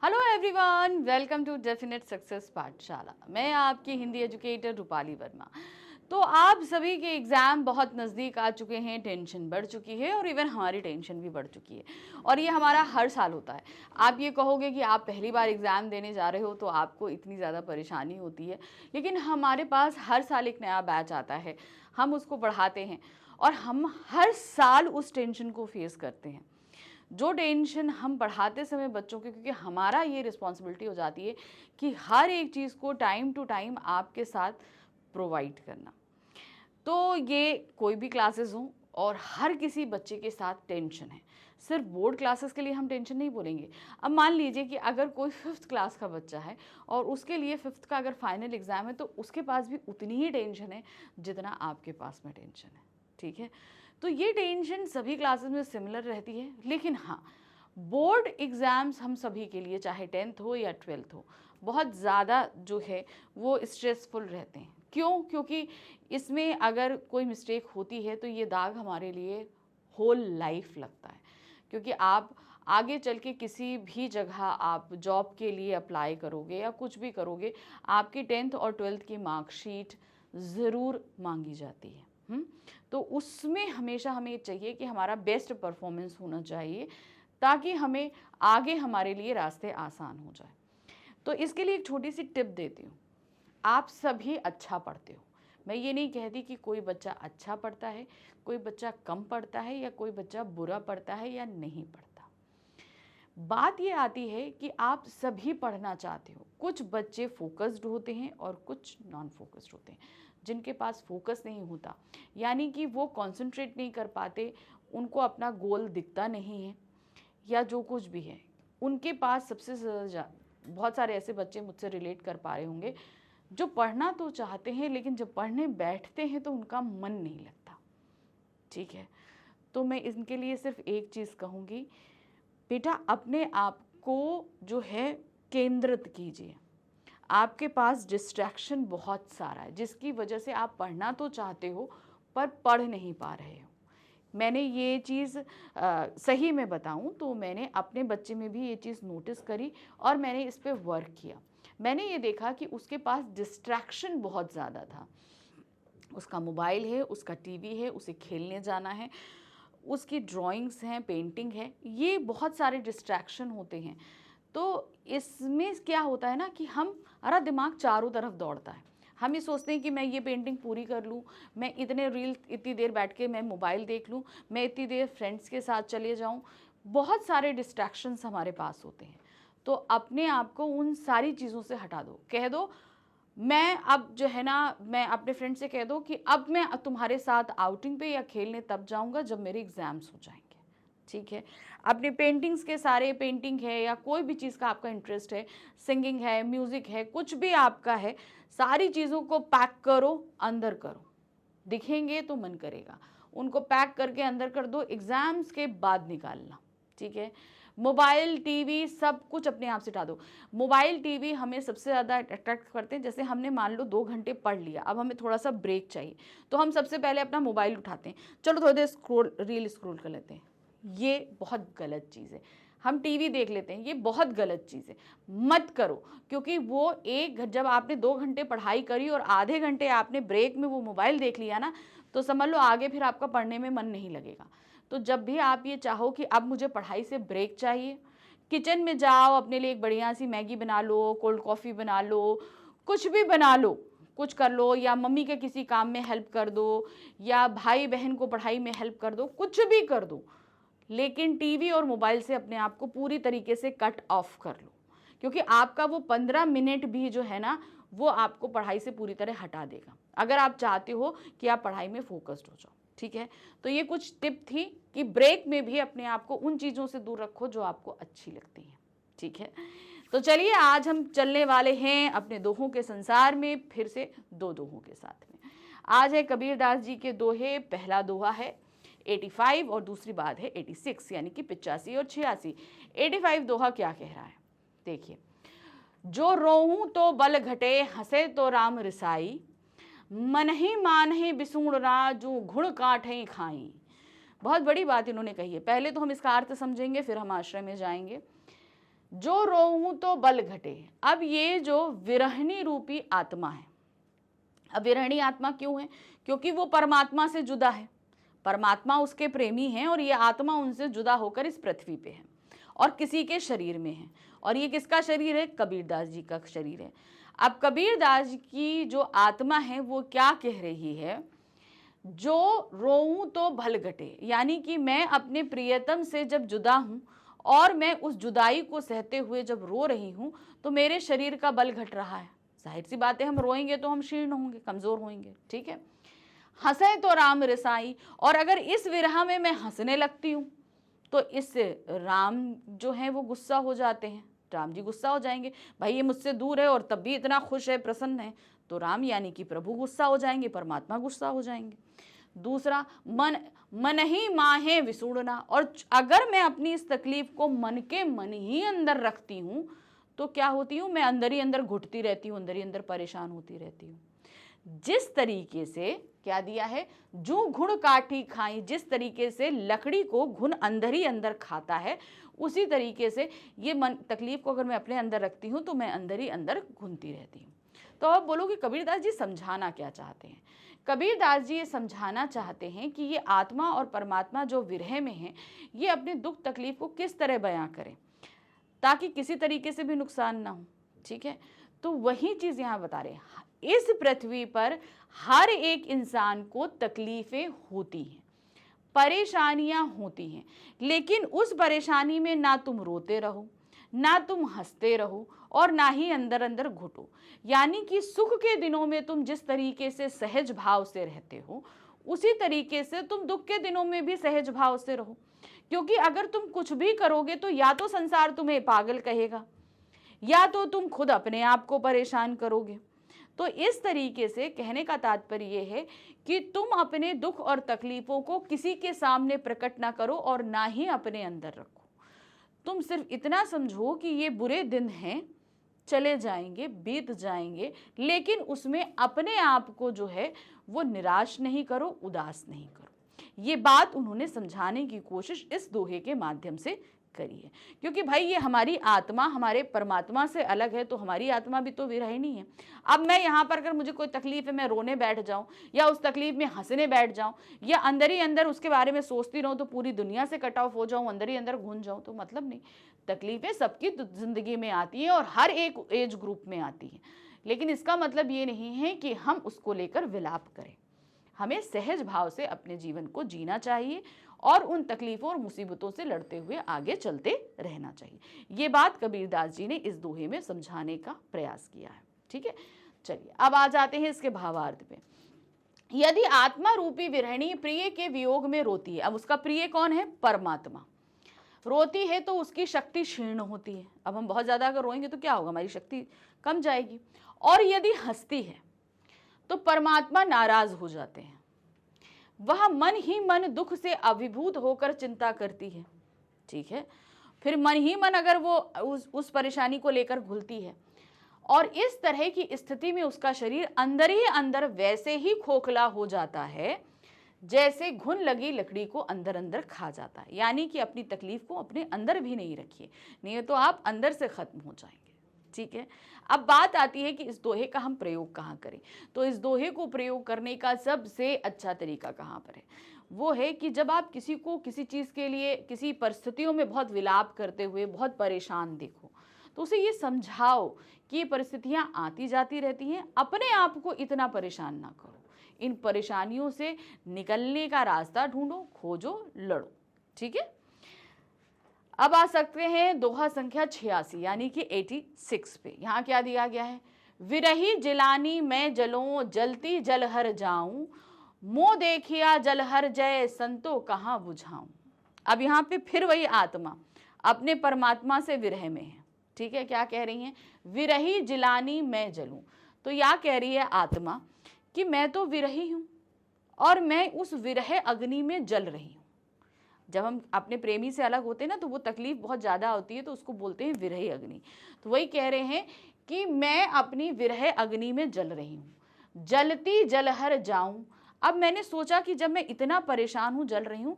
Hello everyone, welcome to definite success पाठशाला। मैं आपकी हिंदी एजुकेटर रूपाली वर्मा। तो आप सभी के एग्ज़ाम बहुत नज़दीक आ चुके हैं, टेंशन बढ़ चुकी है और इवन हमारी टेंशन भी बढ़ चुकी है। और ये हमारा हर साल होता है। आप ये कहोगे कि आप पहली बार एग्ज़ाम देने जा रहे हो तो आपको इतनी ज़्यादा परेशानी होती है, लेकिन हमारे पास हर साल एक नया बैच आता है, हम उसको पढ़ाते हैं और हम हर साल उस टेंशन को फेस करते हैं। जो टेंशन हम पढ़ाते समय बच्चों के, क्योंकि हमारा ये रिस्पॉन्सिबिलिटी हो जाती है कि हर एक चीज़ को टाइम टू टाइम आपके साथ प्रोवाइड करना। तो ये कोई भी क्लासेस हों और हर किसी बच्चे के साथ टेंशन है। सिर्फ बोर्ड क्लासेस के लिए हम टेंशन नहीं बोलेंगे। अब मान लीजिए कि अगर कोई 5th क्लास का बच्चा है और उसके लिए 5th का अगर फाइनल एग्ज़ाम है, तो उसके पास भी उतनी ही टेंशन है जितना आपके पास में टेंशन है। ठीक है, तो ये टेंशन सभी क्लासेस में सिमिलर रहती है, लेकिन हाँ, बोर्ड एग्ज़ाम्स हम सभी के लिए, चाहे 10th हो या 12th हो, बहुत ज़्यादा जो है वो स्ट्रेसफुल रहते हैं। क्यों? क्योंकि इसमें अगर कोई मिस्टेक होती है तो ये दाग हमारे लिए होल लाइफ लगता है। क्योंकि आप आगे चल के किसी भी जगह आप जॉब के लिए अप्लाई करोगे या कुछ भी करोगे, आपकी 10th और 12th की मार्कशीट ज़रूर मांगी जाती है। तो उसमें हमेशा हमें चाहिए कि हमारा बेस्ट परफॉर्मेंस होना चाहिए, ताकि हमें आगे हमारे लिए रास्ते आसान हो जाए। तो इसके लिए एक छोटी सी टिप देती हूँ। आप सभी अच्छा पढ़ते हो। मैं ये नहीं कहती कि कोई बच्चा अच्छा पढ़ता है, कोई बच्चा कम पढ़ता है या कोई बच्चा बुरा पढ़ता है या नहीं पढ़ता। बात ये आती है कि आप सभी पढ़ना चाहते हो। कुछ बच्चे फोकस्ड होते हैं और कुछ नॉन फोकस्ड होते हैं। जिनके पास फोकस नहीं होता, यानी कि वो कंसंट्रेट नहीं कर पाते, उनको अपना गोल दिखता नहीं है या जो कुछ भी है, उनके पास सबसे बहुत सारे ऐसे बच्चे मुझसे रिलेट कर पा रहे होंगे जो पढ़ना तो चाहते हैं, लेकिन जब पढ़ने बैठते हैं तो उनका मन नहीं लगता। ठीक है, तो मैं इनके लिए सिर्फ एक चीज़ कहूँगी, बेटा अपने आप को जो है केंद्रित कीजिए। आपके पास डिस्ट्रैक्शन बहुत सारा है, जिसकी वजह से आप पढ़ना तो चाहते हो पर पढ़ नहीं पा रहे हो। मैंने ये चीज़ सही में बताऊं तो मैंने अपने बच्चे में भी ये चीज़ नोटिस करी और मैंने इस पे वर्क किया। मैंने ये देखा कि उसके पास डिस्ट्रैक्शन बहुत ज़्यादा था। उसका मोबाइल है, उसका टीवी है, उसे खेलने जाना है, उसकी ड्राइंग्स हैं, पेंटिंग है, ये बहुत सारे डिस्ट्रैक्शन होते हैं। तो इसमें क्या होता है ना कि हमारा दिमाग चारों तरफ दौड़ता है। हम ये सोचते हैं कि मैं ये पेंटिंग पूरी कर लूँ, मैं इतने रील इतनी देर बैठ के मैं मोबाइल देख लूँ, मैं इतनी देर फ्रेंड्स के साथ चले जाऊँ। बहुत सारे डिस्ट्रैक्शंस हमारे पास होते हैं। तो अपने आप को उन सारी चीज़ों से हटा दो। कह दो, मैं अब जो है ना, मैं अपने फ्रेंड से कह दो कि अब मैं तुम्हारे साथ आउटिंग पे या खेलने तब जाऊंगा जब मेरे एग्जाम्स हो जाएंगे। ठीक है, अपनी पेंटिंग्स के सारे, पेंटिंग है या कोई भी चीज़ का आपका इंटरेस्ट है, सिंगिंग है, म्यूज़िक है, कुछ भी आपका है, सारी चीज़ों को पैक करो, अंदर करो। दिखेंगे तो मन करेगा, उनको पैक करके अंदर कर दो, एग्ज़ाम्स के बाद निकालना। ठीक है, मोबाइल टीवी सब कुछ अपने आप से हटा दो। मोबाइल टीवी हमें सबसे ज़्यादा अट्रैक्ट करते हैं। जैसे हमने मान लो 2 घंटे पढ़ लिया, अब हमें थोड़ा सा ब्रेक चाहिए, तो हम सबसे पहले अपना मोबाइल उठाते हैं, चलो थोड़ी देर रील स्क्रॉल कर लेते हैं। ये बहुत गलत चीज़ है। हम टीवी देख लेते हैं, ये बहुत गलत चीज़ है, मत करो। क्योंकि वो जब आपने 2 घंटे पढ़ाई करी और आधे घंटे आपने ब्रेक में वो मोबाइल देख लिया ना, तो समझ लो आगे फिर आपका पढ़ने में मन नहीं लगेगा। तो जब भी आप ये चाहो कि अब मुझे पढ़ाई से ब्रेक चाहिए, किचन में जाओ, अपने लिए एक बढ़िया सी मैगी बना लो, कोल्ड कॉफ़ी बना लो, कुछ भी बना लो, कुछ कर लो, या मम्मी के किसी काम में हेल्प कर दो, या भाई बहन को पढ़ाई में हेल्प कर दो, कुछ भी कर दो, लेकिन टीवी और मोबाइल से अपने आप को पूरी तरीके से कट ऑफ कर लो। क्योंकि आपका वो 15 मिनट भी जो है ना, वो आपको पढ़ाई से पूरी तरह हटा देगा, अगर आप चाहते हो कि आप पढ़ाई में फोकस्ड हो जाओ। ठीक है, तो ये कुछ टिप थी कि ब्रेक में भी अपने आप को उन चीज़ों से दूर रखो जो आपको अच्छी लगती हैं। ठीक है, तो चलिए आज हम चलने वाले हैं अपने दोहों के संसार में, फिर से 2 दोहों के साथ में। आज है कबीरदास जी के दोहे। पहला दोहा है 85 और दूसरी बात है 86, यानी कि 85 और 86। 85 दोहा क्या कह रहा है, देखिए। जो रोहूं तो बल घटे, हंसे तो राम रिसाई, मन ही मान ही बिसूणना, जो घुड़ काटें खाई। बहुत बड़ी बात इन्होंने कही है। पहले तो हम इसका अर्थ समझेंगे, फिर हम आश्रय में जाएंगे। जो रोऊं तो बल घटे। अब ये जो विरहिणी रूपी आत्मा है, अब विरहिणी आत्मा क्यों है? क्योंकि वो परमात्मा से जुदा है, परमात्मा उसके प्रेमी हैं और ये आत्मा उनसे जुदा होकर इस पृथ्वी पे है और किसी के शरीर में है। और ये किसका शरीर है? कबीरदास जी का शरीर है। अब कबीरदास की जो आत्मा है वो क्या कह रही है? जो रोऊं तो भल घटे, यानी कि मैं अपने प्रियतम से जब जुदा हूं और मैं उस जुदाई को सहते हुए जब रो रही हूं तो मेरे शरीर का बल घट रहा है। जाहिर सी बात है, हम रोएंगे तो हम शीर्ण होंगे, कमजोर होंगे, ठीक है। हंसे तो राम रसाई, और अगर इस विरह में मैं हंसने लगती हूँ तो इससे राम जो है वो गुस्सा हो जाते हैं, राम जी गुस्सा हो जाएंगे। भाई ये मुझसे दूर है और तब भी इतना खुश है, प्रसन्न है, तो राम यानी कि प्रभु गुस्सा हो जाएंगे, परमात्मा गुस्सा हो जाएंगे। दूसरा, मन ही माहे विसूड़ना, और अगर मैं अपनी इस तकलीफ को मन के मन ही अंदर रखती हूँ तो क्या होती हूँ? मैं अंदर ही अंदर घुटती रहती हूँ, अंदर ही अंदर परेशान होती रहती हूँ। जिस तरीके से क्या दिया है, जो घुण काठी खाई, जिस तरीके से लकड़ी को घुन अंदर ही अंदर खाता है, उसी तरीके से ये मन तकलीफ को अगर मैं अपने अंदर रखती हूँ तो मैं अंदर ही अंदर घुनती रहती हूँ। तो आप बोलोगे कबीरदास जी समझाना क्या चाहते हैं? कबीरदास जी ये समझाना चाहते हैं कि ये आत्मा और परमात्मा जो विरह में है, ये अपने दुख तकलीफ को किस तरह बयां करें ताकि किसी तरीके से भी नुकसान ना हो, ठीक है। तो वही चीज यहाँ बता रहे हैं, इस पृथ्वी पर हर एक इंसान को तकलीफें होती हैं, परेशानियां होती हैं, लेकिन उस परेशानी में ना तुम रोते रहो, ना तुम हंसते रहो और ना ही अंदर अंदर घुटो। यानी कि सुख के दिनों में तुम जिस तरीके से सहज भाव से रहते हो, उसी तरीके से तुम दुख के दिनों में भी सहज भाव से रहो। क्योंकि अगर तुम कुछ भी करोगे तो या तो संसार तुम्हें पागल कहेगा, या तो तुम खुद अपने आप को परेशान करोगे। तो इस तरीके से कहने का तात्पर्य यह है कि तुम अपने दुख और तकलीफों को किसी के सामने प्रकट ना करो और ना ही अपने अंदर रखो। तुम सिर्फ इतना समझो कि ये बुरे दिन हैं, चले जाएंगे, बीत जाएंगे, लेकिन उसमें अपने आप को जो है वो निराश नहीं करो, उदास नहीं करो। ये बात उन्होंने समझाने की कोशिश इस दोहे के माध्यम से करी है। क्योंकि भाई ये हमारी आत्मा हमारे परमात्मा से अलग है, तो हमारी आत्मा भी तो विरहिणी है। अब मैं यहाँ पर अगर मुझे कोई तकलीफ है, मैं रोने बैठ जाऊँ या उस तकलीफ में हंसने बैठ जाऊँ या अंदर ही अंदर उसके बारे में सोचती रहूँ तो पूरी दुनिया से कट ऑफ हो जाऊँ, अंदर ही अंदर घुन जाऊँ, तो मतलब नहीं। तकलीफें सबकी जिंदगी में आती हैं और हर एक एज ग्रुप में आती हैं, लेकिन इसका मतलब ये नहीं है कि हम उसको लेकर विलाप करें। हमें सहज भाव से अपने जीवन को जीना चाहिए और उन तकलीफों और मुसीबतों से लड़ते हुए आगे चलते रहना चाहिए। ये बात कबीरदास जी ने इस दोहे में समझाने का प्रयास किया है, ठीक है। चलिए अब आ जाते हैं इसके भावार्थ पे। यदि आत्मा रूपी विरहिणी प्रिय के वियोग में रोती है, अब उसका प्रिय कौन है? परमात्मा। रोती है तो उसकी शक्ति क्षीण होती है। अब हम बहुत ज्यादा अगर रोएंगे तो क्या होगा? हमारी शक्ति कम जाएगी। और यदि हंसती है तो परमात्मा नाराज हो जाते हैं, वह मन ही मन दुख से अभिभूत होकर चिंता करती है, ठीक है। फिर मन ही मन अगर वो उस परेशानी को लेकर घुलती है और इस तरह की स्थिति में उसका शरीर अंदर ही अंदर वैसे ही खोखला हो जाता है जैसे घुन लगी लकड़ी को अंदर अंदर खा जाता है। यानी कि अपनी तकलीफ को अपने अंदर भी नहीं रखिए, नहीं तो आप अंदर से खत्म हो जाएंगे, ठीक है। अब बात आती है कि इस दोहे का हम प्रयोग कहाँ करें। तो इस दोहे को प्रयोग करने का सबसे अच्छा तरीका कहाँ पर है? वो है कि जब आप किसी को किसी चीज़ के लिए किसी परिस्थितियों में बहुत विलाप करते हुए बहुत परेशान देखो, तो उसे ये समझाओ कि ये परिस्थितियाँ आती जाती रहती हैं, अपने आप को इतना परेशान ना करो, इन परेशानियों से निकलने का रास्ता ढूंढो, खोजो, लड़ो, ठीक है। अब आ सकते हैं दोहा संख्या 86 यानी कि 86 पे। यहाँ क्या दिया गया है? विरही जिलानी मैं जलों, जलती जलहर जाऊं, मोह देखिया जलहर जय, संतो कहाँ बुझाऊं। अब यहाँ पे फिर वही आत्मा अपने परमात्मा से विरह में है, ठीक है। क्या कह रही हैं? विरही जिलानी मैं जलूं। तो या कह रही है आत्मा कि मैं तो विरही हूं और मैं उस विरह अग्नि में जल रही हूं। जब हम अपने प्रेमी से अलग होते हैं ना तो वो तकलीफ बहुत ज़्यादा होती है, तो उसको बोलते हैं विरह अग्नि। तो वही कह रहे हैं कि मैं अपनी विरह अग्नि में जल रही हूँ, जलती जलहर जाऊं। अब मैंने सोचा कि जब मैं इतना परेशान हूँ, जल रही हूँ,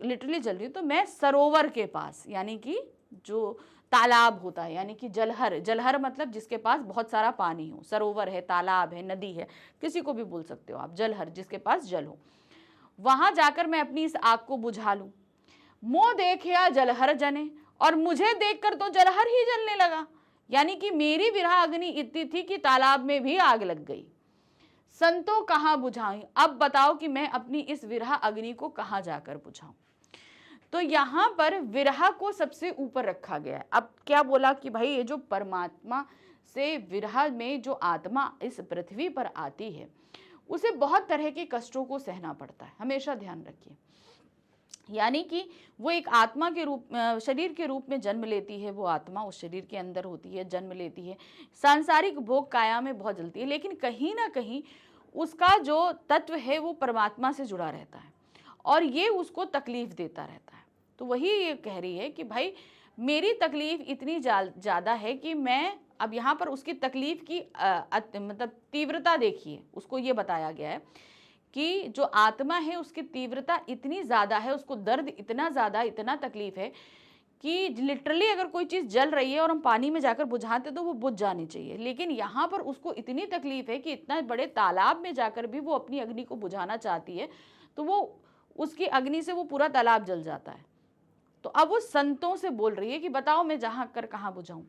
लिटरली जल रही हूँ, तो मैं सरोवर के पास, यानी कि जो तालाब होता है, यानी कि जलहर, जलहर मतलब जिसके पास बहुत सारा पानी हो, सरोवर है, तालाब है, नदी है, किसी को भी बोल सकते हो आप, जलहर जिसके पास जल हो, वहां जाकर मैं अपनी इस आग को बुझा लूं। मोह देखिया जलहर जने, और मुझे देखकर तो जलहर ही जलने लगा, यानी कि मेरी विरह अग्नि इतनी थी कि तालाब में भी आग लग गई। संतो कहाँ बुझाऊं, अब बताओ कि मैं अपनी इस विरह अग्नि को कहाँ जाकर बुझाऊं। तो यहाँ पर विरह को सबसे ऊपर रखा गया है। अब क्या बोला कि भाई ये जो परमात्मा से विरह में जो आत्मा इस पृथ्वी पर आती है उसे बहुत तरह के कष्टों को सहना पड़ता है, हमेशा ध्यान रखिए। यानी कि वो एक आत्मा के रूप, शरीर के रूप में जन्म लेती है, वो आत्मा उस शरीर के अंदर होती है, जन्म लेती है, सांसारिक भोग काया में बहुत जलती है, लेकिन कहीं ना कहीं उसका जो तत्व है वो परमात्मा से जुड़ा रहता है और ये उसको तकलीफ देता रहता है। तो वही ये कह रही है कि भाई मेरी तकलीफ इतनी ज़्यादा है कि मैं, अब यहाँ पर उसकी तकलीफ की मतलब तीव्रता देखिए, उसको ये बताया गया है कि जो आत्मा है उसकी तीव्रता इतनी ज़्यादा है, उसको दर्द इतना ज़्यादा, इतना तकलीफ है कि लिटरली अगर कोई चीज़ जल रही है और हम पानी में जाकर बुझाते तो वो बुझ जानी चाहिए, लेकिन यहाँ पर उसको इतनी तकलीफ है कि इतना बड़े तालाब में जाकर भी वो अपनी अग्नि को बुझाना चाहती है, तो वो उसकी अग्नि से वो पूरा तालाब जल जाता है। तो अब वो संतों से बोल रही है कि बताओ मैं जहाँ कर कहाँ बुझाऊं।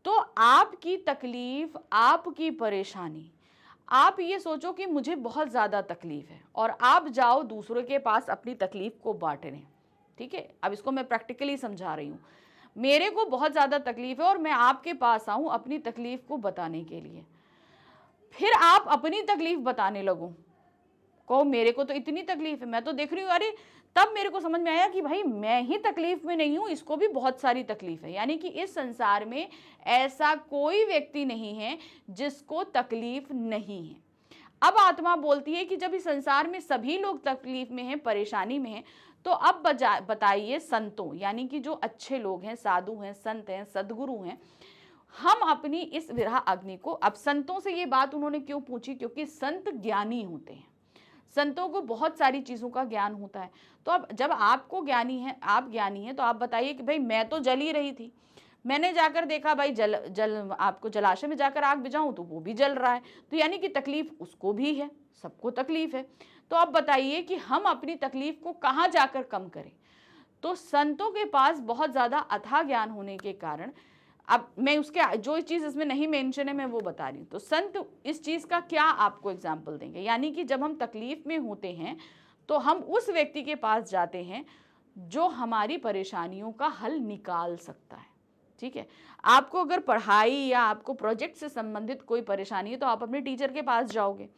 तो आपकी तकलीफ, आपकी परेशानी, आप ये सोचो कि मुझे बहुत ज़्यादा तकलीफ है और आप जाओ दूसरों के पास अपनी तकलीफ को बांटने, ठीक है। अब इसको मैं प्रैक्टिकली समझा रही हूँ, मेरे को बहुत ज़्यादा तकलीफ है और मैं आपके पास आऊँ अपनी तकलीफ को बताने के लिए, फिर आप अपनी तकलीफ बताने लगो, कहो मेरे को तो इतनी तकलीफ है, मैं तो देख रही हूँ, अरे तब मेरे को समझ में आया कि भाई मैं ही तकलीफ में नहीं हूँ, इसको भी बहुत सारी तकलीफ है। यानी कि इस संसार में ऐसा कोई व्यक्ति नहीं है जिसको तकलीफ नहीं है। अब आत्मा बोलती है कि जब इस संसार में सभी लोग तकलीफ में हैं, परेशानी में हैं, तो अब बताइए संतों, यानी कि जो अच्छे लोग हैं, साधु हैं, संत हैं, सदगुरु हैं, हम अपनी इस विरह अग्नि को, अब संतों से ये बात उन्होंने क्यों पूछी, क्योंकि संत ज्ञानी होते हैं, संतों को बहुत सारी चीज़ों का ज्ञान होता है। तो अब जब आपको ज्ञानी है, आप ज्ञानी हैं, तो आप बताइए कि भाई मैं तो जल ही रही थी, मैंने जाकर देखा भाई जल आपको जलाशय में जाकर आग बुझाऊं तो वो भी जल रहा है, तो यानी कि तकलीफ उसको भी है, सबको तकलीफ है। तो अब बताइए कि हम अपनी तकलीफ को कहाँ जाकर कम करें। तो संतों के पास बहुत ज़्यादा अथाह ज्ञान होने के कारण, अब मैं उसके जो चीज़ इसमें नहीं मेंशन है मैं वो बता रही हूँ। तो संत इस चीज़ का क्या आपको एग्जाम्पल देंगे, यानी कि जब हम तकलीफ में होते हैं तो हम उस व्यक्ति के पास जाते हैं जो हमारी परेशानियों का हल निकाल सकता है, ठीक है। आपको अगर पढ़ाई या आपको प्रोजेक्ट से संबंधित कोई परेशानी है तो आप अपने टीचर के पास जाओगे।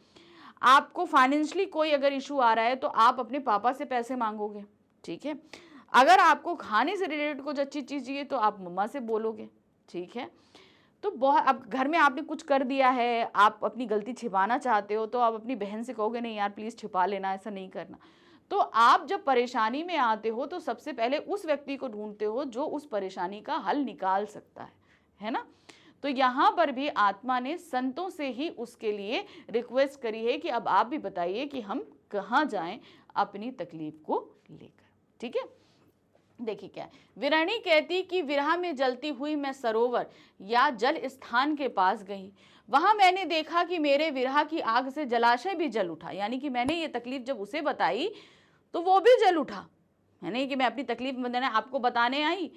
आपको फाइनेंशियली कोई अगर इशू आ रहा है तो आप अपने पापा से पैसे मांगोगे, ठीक है। अगर आपको खाने से रिलेटेड कुछ अच्छी चीज़ चाहिए तो आप मम्मा से बोलोगे, ठीक है। तो बहुत, अब घर में आपने कुछ कर दिया है, आप अपनी गलती छिपाना चाहते हो तो आप अपनी बहन से कहोगे नहीं यार प्लीज़ छिपा लेना, ऐसा नहीं करना। तो आप जब परेशानी में आते हो तो सबसे पहले उस व्यक्ति को ढूंढते हो जो उस परेशानी का हल निकाल सकता है ना। तो यहाँ पर भी आत्मा ने संतों से ही उसके लिए रिक्वेस्ट करी है कि अब आप भी बताइए कि हम कहाँ जाएं अपनी तकलीफ को लेकर, ठीक है। देखिए क्या है, विरणी कहती कि विरह में जलती हुई मैं सरोवर या जल स्थान के पास गई, वहां मैंने देखा कि मेरे विरह की आग से जलाशय भी जल उठा। यानी कि मैंने ये तकलीफ जब उसे बताई तो वो भी जल उठा, यानी कि मैं अपनी तकलीफ मैंने आपको बताने आई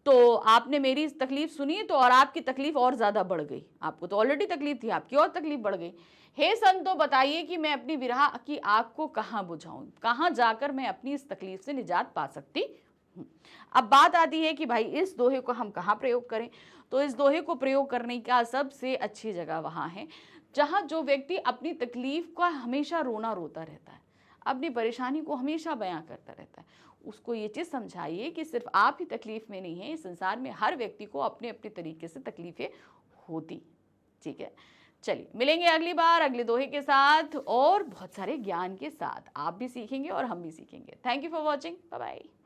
तो आपने मेरी इस तकलीफ सुनी तो और आपकी तकलीफ और ज्यादा बढ़ गई, आपको तो ऑलरेडी तकलीफ थी, आपकी और तकलीफ बढ़ गई। हे संतो बताइए कि मैं अपनी विरह की आग को कहाँ बुझाऊं, कहाँ जाकर मैं अपनी इस तकलीफ से निजात पा सकती। अब बात आती है कि भाई इस दोहे को हम कहाँ प्रयोग करें। तो इस दोहे को प्रयोग करने का सबसे अच्छी जगह वहाँ है जहाँ जो व्यक्ति अपनी तकलीफ का हमेशा रोना रोता रहता है, अपनी परेशानी को हमेशा बयां करता रहता है, उसको ये चीज़ समझाइए कि सिर्फ आप ही तकलीफ में नहीं है, इस संसार में हर व्यक्ति को अपने अपने तरीके से तकलीफें होती, ठीक है। चलिए मिलेंगे अगली बार अगले दोहे के साथ और बहुत सारे ज्ञान के साथ, आप भी सीखेंगे और हम भी सीखेंगे। Thank you for watching, bye bye.